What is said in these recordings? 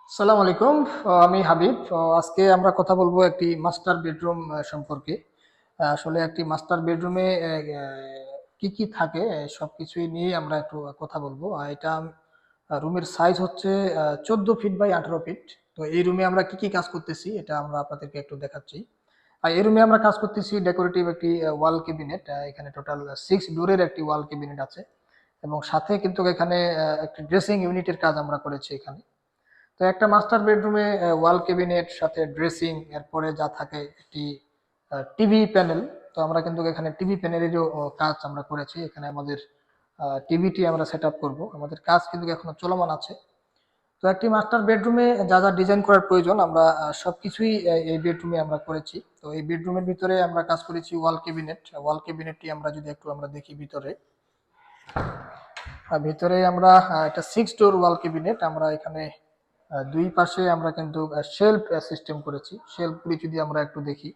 আসসালামু আলাইকুম। আমি হাবিব। আজকে আমরা কথা বলবো একটি মাস্টার বেডরুম সম্পর্কে। আসলে একটি মাস্টার বেডরুমে কি কি থাকে সবকিছুই নিয়ে আমরা একটু কথা বলবো। এটা রুমের সাইজ হচ্ছে 14 ফিট বাই 18 ফিট। তো এই রুমে আমরা কি কি কাজ করতেছি এটা আমরা আপনাদেরকে একটু দেখাচ্ছি। আর এই রুমে আমরা কাজ করতেছি ডেকোরেটিভ একটি ওয়াল ক্যাবিনেট। এখানে টোটাল 6 ডোরের একটি ওয়াল ক্যাবিনেট আছে এবং সাথে কিন্তু এখানে একটি ড্রেসিং ইউনিটের কাজ আমরা করেছি এখানে। তো একটা মাস্টার বেডরুমে ওয়াল ক্যাবিনেট সাথে ড্রেসিং এরপরে যা থাকে একটি টিভি প্যানেল। তো আমরা কিন্তু এখানে টিভি প্যানেলেরও কাজ আমরা করেছি। এখানে আমাদের টিভিটি আমরা সেট আপ করবো, আমাদের কাজ কিন্তু এখনো চলমান আছে। তো একটি মাস্টার বেডরুমে যা যা ডিজাইন করার প্রয়োজন আমরা সবকিছুই এই বেডরুমে আমরা করেছি। তো এই বেডরুমের ভিতরে আমরা কাজ করেছি ওয়াল ক্যাবিনেট। ওয়াল ক্যাবিনেটটি আমরা যদি একটু আমরা দেখি ভিতরে, ভিতরে আমরা একটা 6 ডোর ওয়াল ক্যাবিনেট। আমরা এখানে দুই পাশে আমরা কিন্তু শেলফ সিস্টেম করেছি। শেলফগুলি যদি আমরা একটু দেখি,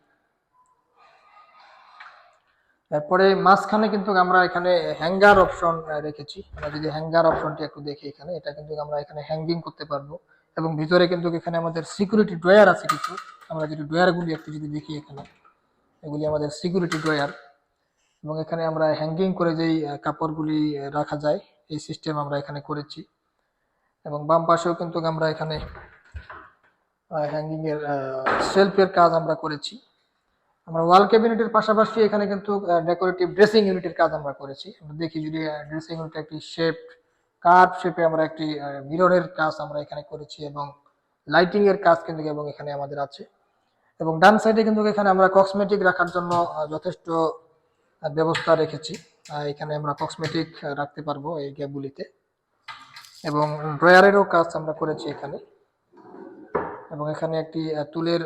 তারপরে মাঝখানে কিন্তু আমরা এখানে হ্যাঙ্গার অপশন রেখেছি। আমরা যদি হ্যাঙ্গার অপশনটি একটু দেখি এখানে, এটা কিন্তু আমরা এখানে হ্যাঙ্গিং করতে পারবো। এবং ভিতরে কিন্তু এখানে আমাদের সিকিউরিটি ড্রয়ার আছে কিছু। আমরা যদি ড্রয়ারগুলি একটু যদি দেখি এখানে, এগুলি আমাদের সিকিউরিটি ড্রয়ার। এবং এখানে আমরা হ্যাঙ্গিং করে যেই কাপড়গুলি রাখা যায় এই সিস্টেম আমরা এখানে করেছি। এবং বাম পাশেও কিন্তু আমরা এখানে হ্যাঙ্গিং এর শেলফের কাজ আমরা করেছি। আমরা ওয়াল ক্যাবিনেটের পাশাপাশি এখানে কিন্তু ডেকোরেটিভ ড্রেসিং ইউনিটের কাজ আমরা করেছি। আমরা দেখি যদি ড্রেসিং ইউনিট একটি শেপ কার্ভ শেপে আমরা একটি মিররের কাজ আমরা এখানে করেছি এবং লাইটিং এর কাজ কিন্তু এবং এখানে আমাদের আছে। এবং ডান সাইডে কিন্তু এখানে আমরা কসমেটিক রাখার জন্য যথেষ্ট ব্যবস্থা রেখেছি। এখানে আমরা কসমেটিক রাখতে পারবো এই গ্যাপগুলিতে। এবং ড্রয়ারেরও কাজ আমরা করেছি এখানে। এবং এখানে একটি টুলের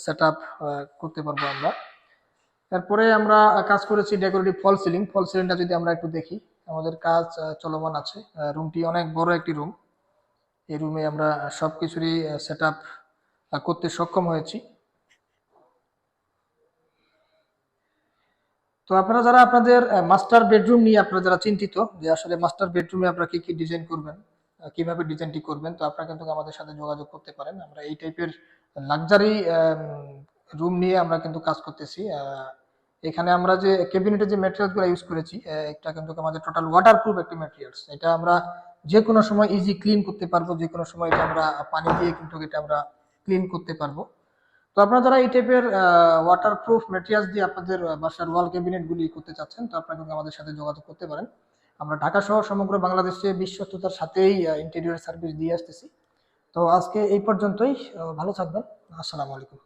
সেট আপ করতে পারবো আমরা। তারপরে আমরা কাজ করেছি ডেকোরেটিভ ফল সিলিং। ফল সিলিংটা যদি আমরা একটু দেখি, আমাদের কাজ চলমান আছে। রুমটি অনেক বড় একটি রুম। এই রুমে আমরা সবকিছুরই সেট আপ করতে সক্ষম হয়েছি। তো আপনারা যারা আপনাদের মাস্টার বেডরুম নিয়ে আপনারা যারা চিন্তিত যে আসলে মাস্টার বেডরুমে আপনারা কি কি ডিজাইন করবেন, কিভাবে ডিজাইনটি করবেন, তো আপনারা কিন্তু আমাদের সাথে যোগাযোগ করতে পারেন। আমরা এই টাইপের লাক্সারি রুম নিয়ে আমরা কিন্তু কাজ করতেছি। এখানে আমরা যে ক্যাবিনেটের যে ম্যাটেরিয়ালসগুলো ইউজ করেছি, এটা কিন্তু আমাদের টোটাল ওয়াটারপ্রুফ একটি ম্যাটেরিয়ালস। এটা আমরা যে কোনো সময় ইজি ক্লিন করতে পারবো, যে কোনো সময় এটা আমরা পানি দিয়ে কিন্তু এটা আমরা ক্লিন করতে পারবো। তো আপনারা যারা এই টাইপের ওয়াটারপ্রুফ ম্যাটেরিয়ালস দিয়ে আপনাদের বাসার ওয়াল ক্যাবিনেট গুলি করতে চাচ্ছেন, তো আপনারা কিন্তু আমাদের সাথে যোগাযোগ করতে পারেন। আমরা ঢাকা সহ সমগ্র বাংলাদেশে বিশ্বস্ততার সাথেই ইন্টেরিয়র সার্ভিস দিয়ে আসতেছি। তো আজকে এই পর্যন্তই। ভালো থাকবেন। আসসালামু আলাইকুম।